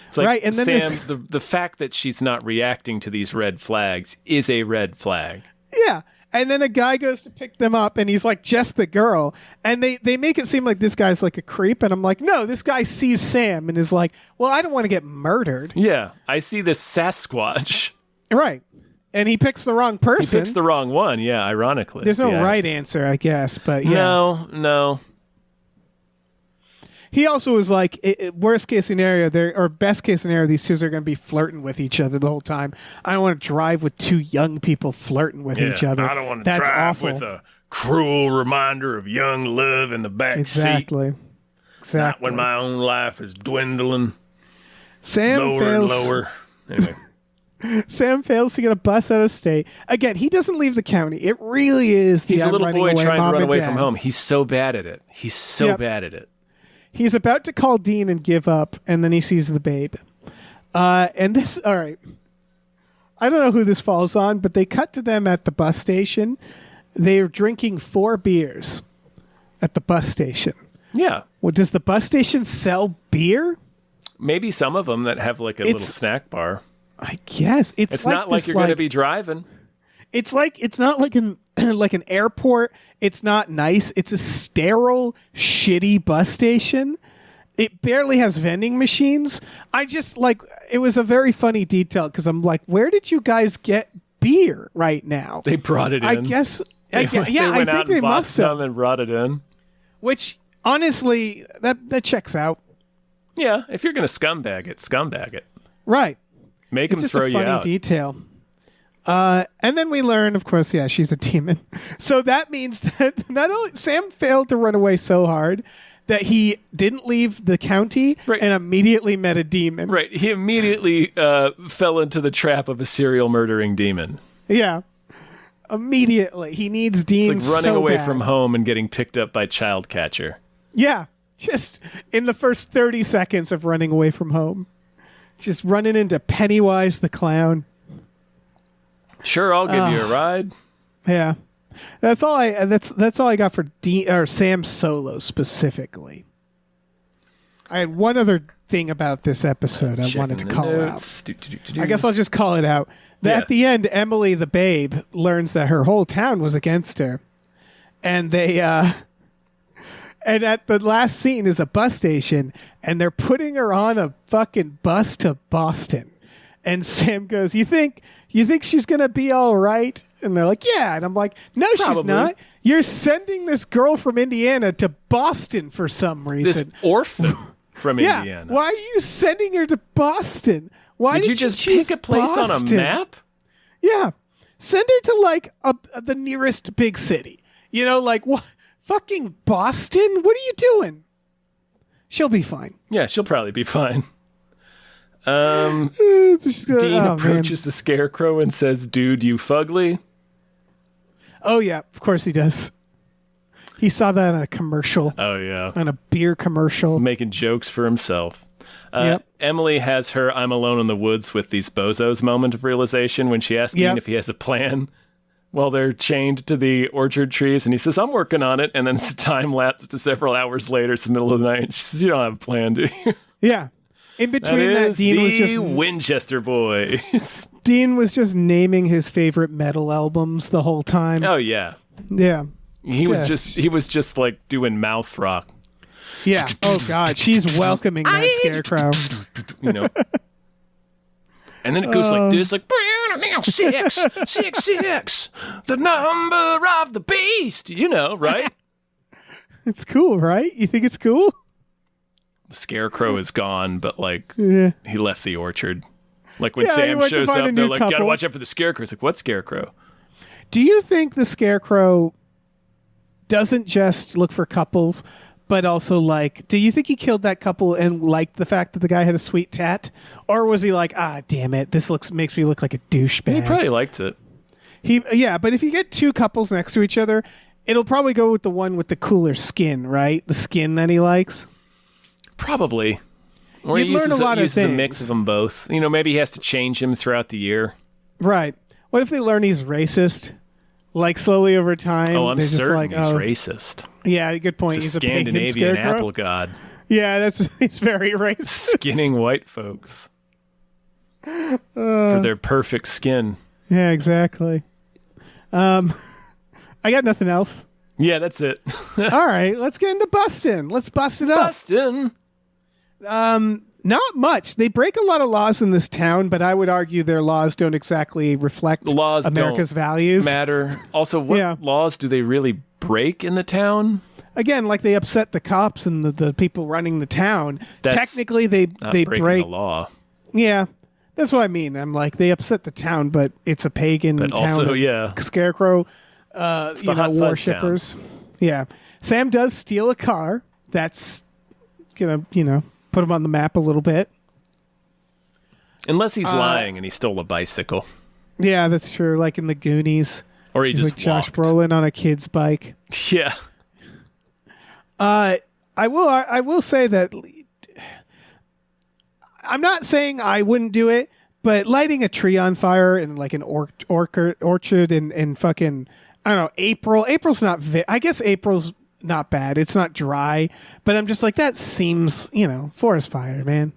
It's like, right, and then Sam, the fact that she's not reacting to these red flags is a red flag. Yeah. And then a guy goes to pick them up, and he's like, just the girl. And they make it seem like this guy's like a creep. And I'm like, no, this guy sees Sam and is like, well, I don't want to get murdered. Yeah, I see this Sasquatch. Right. And he picks the wrong person. He picks the wrong one, yeah, ironically. There's no right answer, I guess. But yeah. No. He also was like, worst case scenario, or best case scenario, these two are going to be flirting with each other the whole time. I don't want to drive with two young people flirting with each other. I don't want to That's drive awful. with a cruel reminder of young love in the back seat. Exactly. Not when my own life is dwindling Sam lower fails. and lower. Anyway. Sam fails to get a bus out of state. Again, he doesn't leave the county. It really is the He's a little boy trying to run away from home. home. He's so bad at it. He's so bad at it. He's about to call Dean and give up, and then he sees the babe. And this, all right. I don't know who this falls on, but they cut to them at the bus station. They're drinking 4 beers at the bus station. Yeah. Well, does the bus station sell beer? Maybe some of them that have like a little snack bar. I guess it's not like you're going to be driving. It's not like an like an airport. It's not nice. It's a sterile, shitty bus station. It barely has vending machines. I just like it was a very funny detail because I'm like, where did you guys get beer right now? They brought it in. I guess. They I went think out they and bought must have. some and brought it in. Which honestly, that checks out. Yeah, if you're going to scumbag it. Right. Make It's him just throw a you funny out. detail. And then we learn, of course, she's a demon. So that means that not only Sam failed to run away so hard that he didn't leave the county and immediately met a demon. Right. He immediately fell into the trap of a serial murdering demon. Yeah. Immediately. He needs Dean It's like running so away bad. from home and getting picked up by child catcher. Yeah. Just in the first 30 seconds of running away from home. Just running into Pennywise the clown. Sure, I'll give you a ride. Yeah. That's all I got for Sam Solo specifically. I had one other thing about this episode I wanted to call out. I guess I'll just call it out. At the end, Emily the babe learns that her whole town was against her. And they and at the last scene is a bus station and they're putting her on a fucking bus to Boston. And Sam goes, "You think she's going to be all right?" And they're like, "Yeah." And I'm like, "No, she's not. You're sending this girl from Indiana to Boston for some reason." This orphan from yeah. Indiana. Why are you sending her to Boston? Why did you just pick a place Boston? on a map? Yeah. Send her to like the nearest big city. You know, like what? Fucking Boston? What are you doing? She'll be fine. Yeah, she'll probably be fine. Dean approaches the Scarecrow and says, "Dude, you fugly." Oh yeah, of course he does. He saw that on a commercial. Oh yeah, on a beer commercial, making jokes for himself. Yep. Emily has her "I'm alone in the woods with these bozos" moment of realization when she asks Dean if he has a plan. While they're chained to the orchard trees, and he says, "I'm working on it," and then it's a time lapse to several hours later. It's the middle of the night. She says, "You don't have a plan, do you?" Yeah. In between that, Dean was just Winchester Boys. Dean was just naming his favorite metal albums the whole time. Oh yeah, yeah. He was just like doing mouth rock. Yeah. Oh God, she's welcoming that Scarecrow. You know. And then it goes like this, like 666, the number of the beast. You know, right? It's cool, right? You think it's cool? The Scarecrow is gone, but like he left the orchard. Like when Yeah, he Sam went to shows find a up, they're new like, couple. "Gotta watch out for the Scarecrow." It's like, "What Scarecrow?" Do you think the Scarecrow doesn't just look for couples, but also like, do you think he killed that couple and liked the fact that the guy had a sweet tat? Or was he like, damn it, this makes me look like a douchebag? He probably liked it. But if you get two couples next to each other, it'll probably go with the one with the cooler skin, right? The skin that he likes. Probably. Or he You'd learn a lot of uses a things. mix of them both. You know, maybe he has to change him throughout the year. Right. What if they learn he's racist? Like slowly over time. Oh, I'm they're just certain like, he's racist. Yeah, good point. He's a He's a pagan Scandinavian Scarecrow. apple god. Yeah, he's very racist. Skinning white folks. For their perfect skin. Yeah, exactly. I got nothing else. Yeah, that's it. All right, let's get into bustin'. Let's bust it up. Bustin'. Not much. They break a lot of laws in this town, but I would argue their laws don't exactly reflect Laws America's don't values. matter. Also, what laws do they really break in the town? Again, like they upset the cops and the people running the town. That's Technically, they breaking break the law. Yeah, that's what I mean. I'm like, they upset the town, but it's a pagan But town. also, of yeah. Scarecrow, the Hot Fuzz worshippers. Yeah. Sam does steal a car. That's gonna, put him on the map a little bit. Unless he's lying and he stole a bicycle. Yeah, that's true. Like in the Goonies. Or he He's just like Josh walked. Brolin on a kid's bike. Yeah. I will say that I'm not saying I wouldn't do it, but lighting a tree on fire in like an orchard in fucking, I don't know, April's not, I guess April's not bad. It's not dry, but I'm just like, that seems, forest fire, man.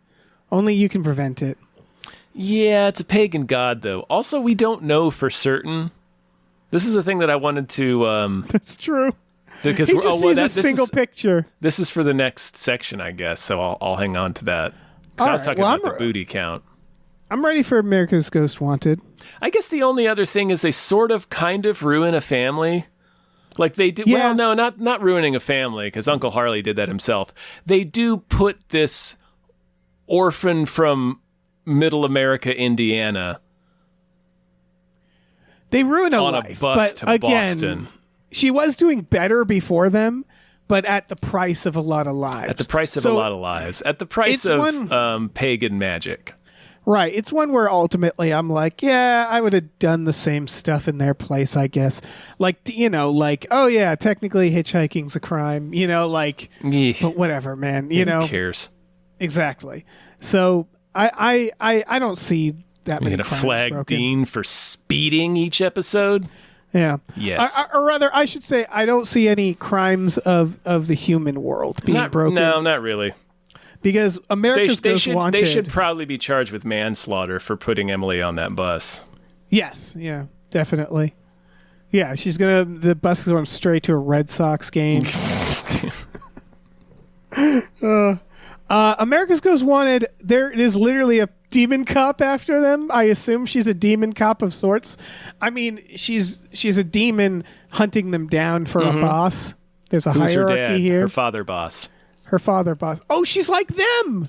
Only you can prevent it. Yeah, it's a pagan god, though. Also, we don't know for certain. This is a thing that I wanted to... That's true. Because He just sees a single picture. This is for the next section, I guess, so I'll hang on to that. Because I was talking about the booty count. I'm ready for America's Most Wanted. I guess the only other thing is they sort of kind of ruin a family. Like they do. Yeah. Well, no, not ruining a family, because Uncle Harley did that himself. They do put this orphan from Middle America, Indiana, They ruin a on life, a bus but to again, Boston. she was doing better before them, but at the price of a lot of lives. At the price of a lot of lives. At the price it's of pagan magic. Right. It's one where ultimately I'm like, yeah, I would have done the same stuff in their place, I guess. Like, oh yeah, technically hitchhiking's a crime, Yeesh. but whatever, man, Who cares? Exactly. So I don't see that We're many going to crimes flag broken. Dean for speeding each episode? Yeah. Yes. Or rather, I should say, I don't see any crimes of the human world being broken. No, not really. Because America's Most Wanted. They should probably be charged with manslaughter for putting Emily on that bus. Yes. Yeah. Definitely. Yeah. The bus is going straight to a Red Sox game. America's Most Wanted. There is literally a demon cop after them. I assume she's a demon cop of sorts. I mean, she's a demon hunting them down for a boss. There's a Who's her hierarchy dad? here. Her father boss. Her father boss. Oh, she's like them.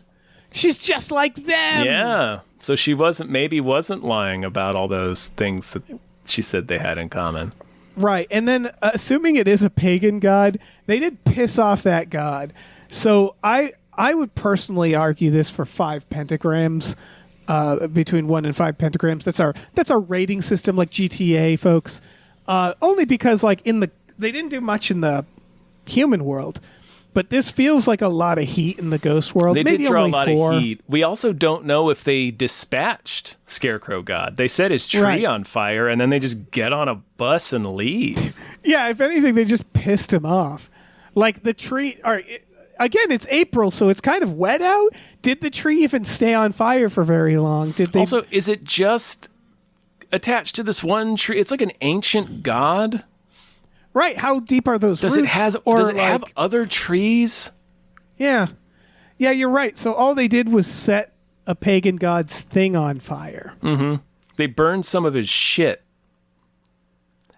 She's just like them. Yeah. So she wasn't lying about all those things that she said they had in common. Right. And then assuming it is a pagan god, they did piss off that god. So I I would personally argue this for 5 pentagrams. Between 1 and 5 pentagrams. That's our rating system, like GTA, folks. Only because like they didn't do much in the human world, but this feels like a lot of heat in the ghost world. They Maybe did draw only a lot 4. of heat. We also don't know if they dispatched Scarecrow God. They set his tree Right. on fire, and then they just get on a bus and leave. Yeah, if anything, they just pissed him off. Like the tree. Again, it's April, so it's kind of wet out. Did the tree even stay on fire for very long? Did they? Also, is it just attached to this one tree? It's like an ancient god. Right. How deep are those Does roots? Does it have other trees? Yeah. Yeah, you're right. So all they did was set a pagan god's thing on fire. They burned some of his shit.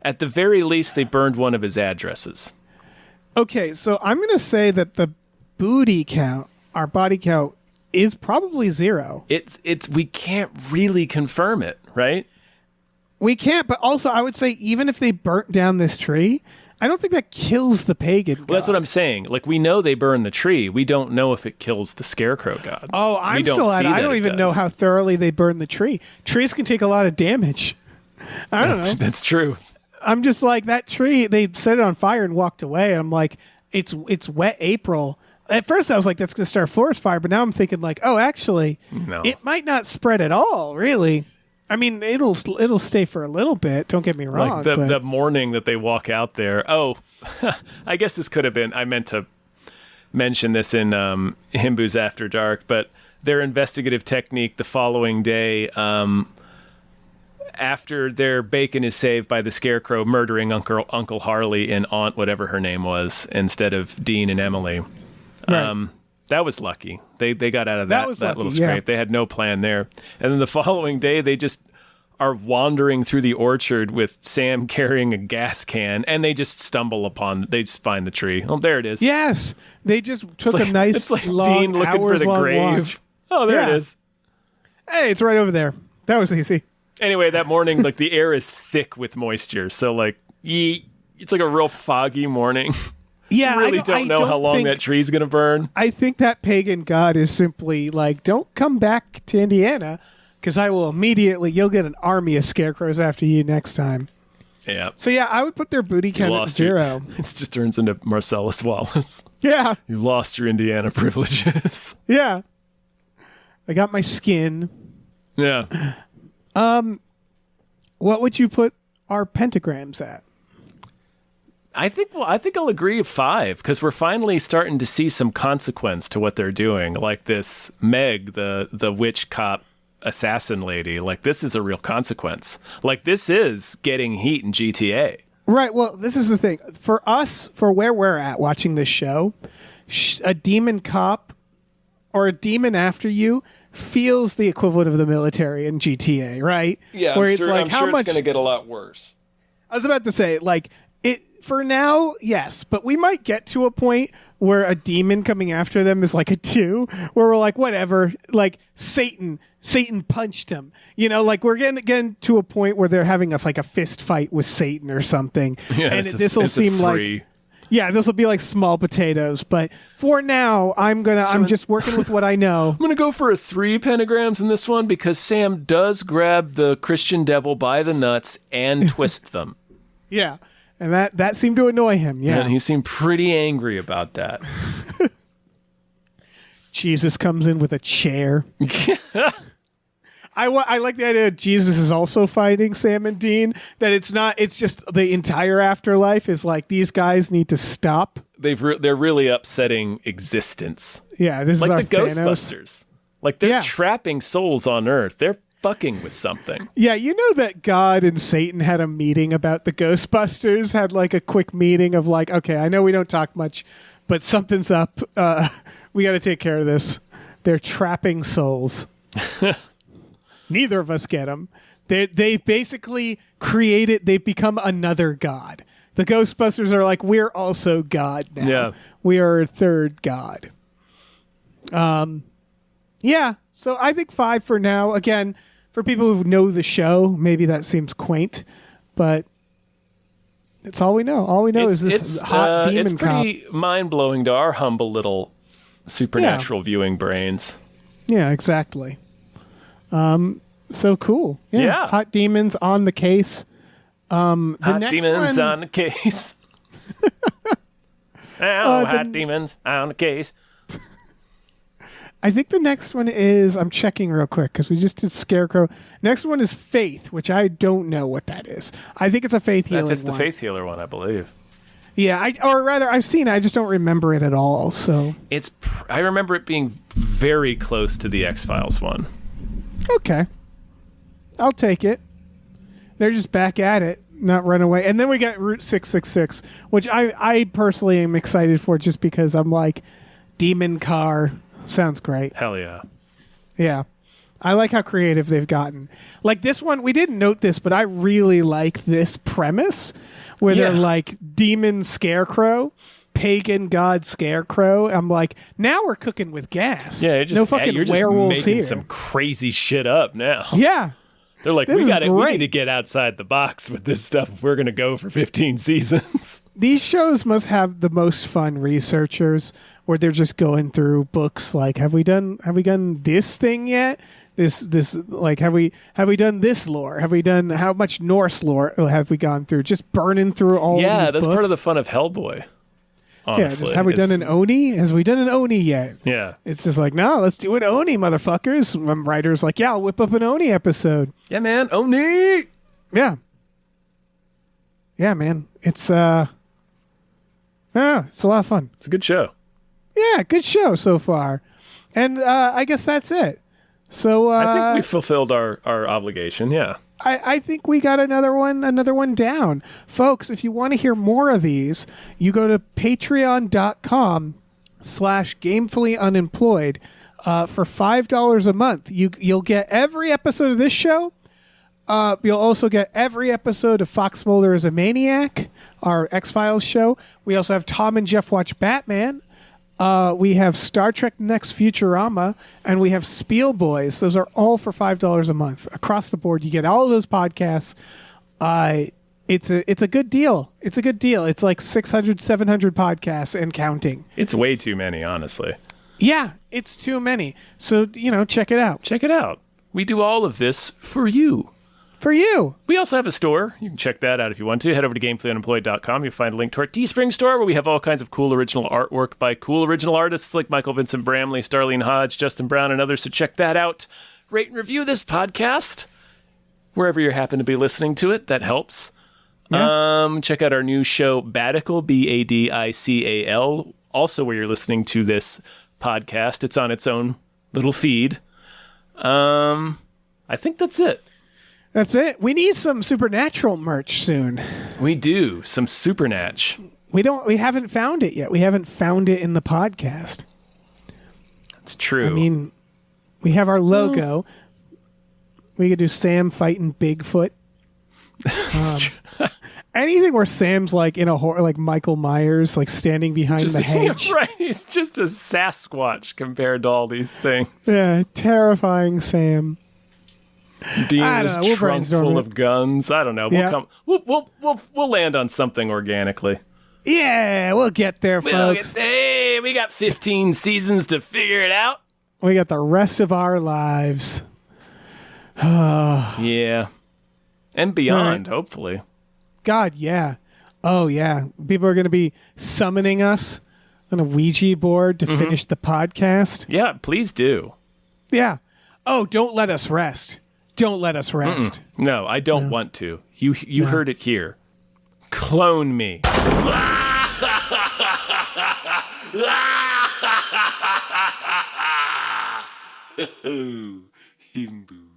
At the very least, they burned one of his addresses. Okay, so I'm going to say that the booty count, our body count, is probably 0. It's we can't really confirm it, right? We can't, but also I would say even if they burnt down this tree, I don't think that kills the pagan god. Well, that's what I'm saying. Like, we know they burned the tree. We don't know if it kills the Scarecrow god. Oh, I'm still at it. I don't even know how thoroughly they burned the tree. Trees can take a lot of damage. I don't know. That's true. I'm just like, that tree, they set it on fire and walked away. I'm like, it's wet April. At first I was like, that's going to start a forest fire, but now I'm thinking like, oh, actually, No. it might not spread at all, really. I mean, it'll stay for a little bit, don't get me wrong. Like the morning that they walk out there. Oh, I guess this could have been, I meant to mention this in Himbu's After Dark, but their investigative technique the following day, after their bacon is saved by the Scarecrow murdering Uncle Harley and Aunt whatever her name was instead of Dean and Emily. Right. That was lucky. They got out of that little scrape. yeah. They had no plan there. And then the following day, they just are wandering through the orchard with Sam carrying a gas can, and they just they just find the tree. Oh, there it is. Yes, they just took It's a nice it's like long, Dean looking for the grave. Oh, there Yeah. it is. Hey, it's right over there. That was easy. Anyway, that morning, like the air is thick with moisture, so like it's like a real foggy morning. Yeah, You really don't know how long that tree's gonna burn. I think that pagan god is simply like, don't come back to Indiana, because I will you'll get an army of scarecrows after you next time. Yeah. So yeah, I would put their booty count at 0. It just turns into Marcellus Wallace. Yeah, You lost your Indiana privileges. yeah. I got my skin. Yeah. What would you put our pentagrams at? I think I'll agree with 5 because we're finally starting to see some consequence to what they're doing. Like this Meg, the witch cop assassin lady. Like, this is a real consequence. Like, this is getting heat in GTA. Right. Well, this is the thing. For us, for where we're at watching this show, a demon cop or a demon after you feels the equivalent of the military in GTA, right? Yeah, Where I'm it's sure, like, I'm how sure much it's going to get a lot worse. I was about to say, like, it for now, yes, but we might get to a point where a demon coming after them is like a 2, where we're like, whatever, like Satan punched him. You know, like we're getting to a point where they're having a fist fight with Satan or something. Yeah, and this will seem like, yeah, this will be like small potatoes. But for now, I'm just working with what I know. I'm going to go for a 3 pentagrams in this one because Sam does grab the Christian devil by the nuts and twist them. Yeah. And that seemed to annoy him. Yeah. And he seemed pretty angry about that. Jesus comes in with a chair. I like the idea that Jesus is also fighting Sam and Dean, that it's just the entire afterlife is like, these guys need to stop. They're really upsetting existence. Yeah, this like is our the Thanos. Ghostbusters. Like, they're Yeah. trapping souls on Earth. They're fucking with something. Yeah, you know that God and Satan had a meeting about the Ghostbusters, had like a quick meeting of like, okay, I know we don't talk much, but something's up. We got to take care of this. They're trapping souls. Neither of us get them. They basically they've become another god. The Ghostbusters are like, we're also God now. Yeah. We are a third god. Yeah, so I think 5 for now. Again, for people who know the show, maybe that seems quaint, but it's all we know. All we know is this hot demon It's cop. pretty mind-blowing to our humble little supernatural viewing brains. Yeah, exactly. So cool. Yeah. Hot demons on the case. Hot demons on the case. Hot demons on the case. I think the next one is, I'm checking real quick because we just did Scarecrow. Next one is Faith, which I don't know what that is. I think it's a faith healing That's the one. faith healer one, I believe. Yeah, or rather, I've seen it. I just don't remember it at all. So I remember it being very close to the X-Files one. Okay. I'll take it. They're just back at it, not run away. And then we got Route 666, which I personally am excited for just because I'm like, demon car. Sounds great. Hell yeah. Yeah. I like how creative they've gotten. Like this one, we didn't note this, but I really like this premise where they're like demon Scarecrow, pagan god Scarecrow. I'm like, now we're cooking with gas. Yeah, no fucking you're just werewolves making here. some crazy shit up now. Yeah. They're like, This we is need to great. get outside the box with this stuff if we're going to go for 15 seasons. These shows must have the most fun researchers where they're just going through books like, have we done this thing yet? This like have we done this lore? Have we done how much Norse lore have we gone through? Just burning through all Yeah, these that's books. part of the fun of Hellboy. Honestly. Have we done an Oni? Has we done an Oni yet? Yeah. It's just like, no, let's do an Oni, motherfuckers. Some writers like, yeah, I'll whip up an Oni episode. Yeah, man. Oni! Yeah. Yeah, man. It's it's a lot of fun. It's a good show. Yeah, good show so far. And I guess that's it. So I think we fulfilled our obligation, yeah. I think we got another one down. Folks, if you want to hear more of these, you go to patreon.com/gamefullyunemployed for $5 a month. You'll get every episode of this show. You'll also get every episode of Fox Mulder is a Maniac, our X-Files show. We also have Tom and Jeff Watch Batman. We have Star Trek Next Futurama, and we have Spiel Boys. Those are all for $5 a month. Across the board, you get all of those podcasts. It's a good deal. It's a good deal. It's like 600, 700 podcasts and counting. It's way too many, honestly. Yeah, it's too many. So, check it out. Check it out. We do all of this for you. For you. We also have a store. You can check that out if you want to. Head over to gamefullyunemployed.com. You'll find a link to our Teespring store where we have all kinds of cool original artwork by cool original artists like Michael Vincent Bramley, Starlene Hodge, Justin Brown, and others. So check that out. Rate and review this podcast wherever you happen to be listening to it. That helps. Yeah. Check out our new show, Badical, Badical. Also where you're listening to this podcast. It's on its own little feed. I think that's it. That's it. We need some Supernatural merch soon. We do. Some Supernatch. We haven't found it yet. We haven't found it in the podcast. It's true. I mean, we have our logo. We could do Sam fighting Bigfoot. Anything where Sam's like in a horror, like Michael Myers, like standing behind the hedge. Right. He's just a Sasquatch compared to all these things. Yeah, terrifying Sam. Dean I is don't know, we'll trunk brainstorm full it. of guns. I don't know. We'll land on something organically. Yeah, we'll get there, folks. Hey, we got 15 seasons to figure it out. We got the rest of our lives. Yeah. And beyond, hopefully. God, yeah. Oh, yeah. People are going to be summoning us on a Ouija board to finish the podcast. Yeah, please do. Yeah. Oh, don't let us rest. Don't let us rest. No, I don't want to. You heard it here. Clone me. Oh, Himbo.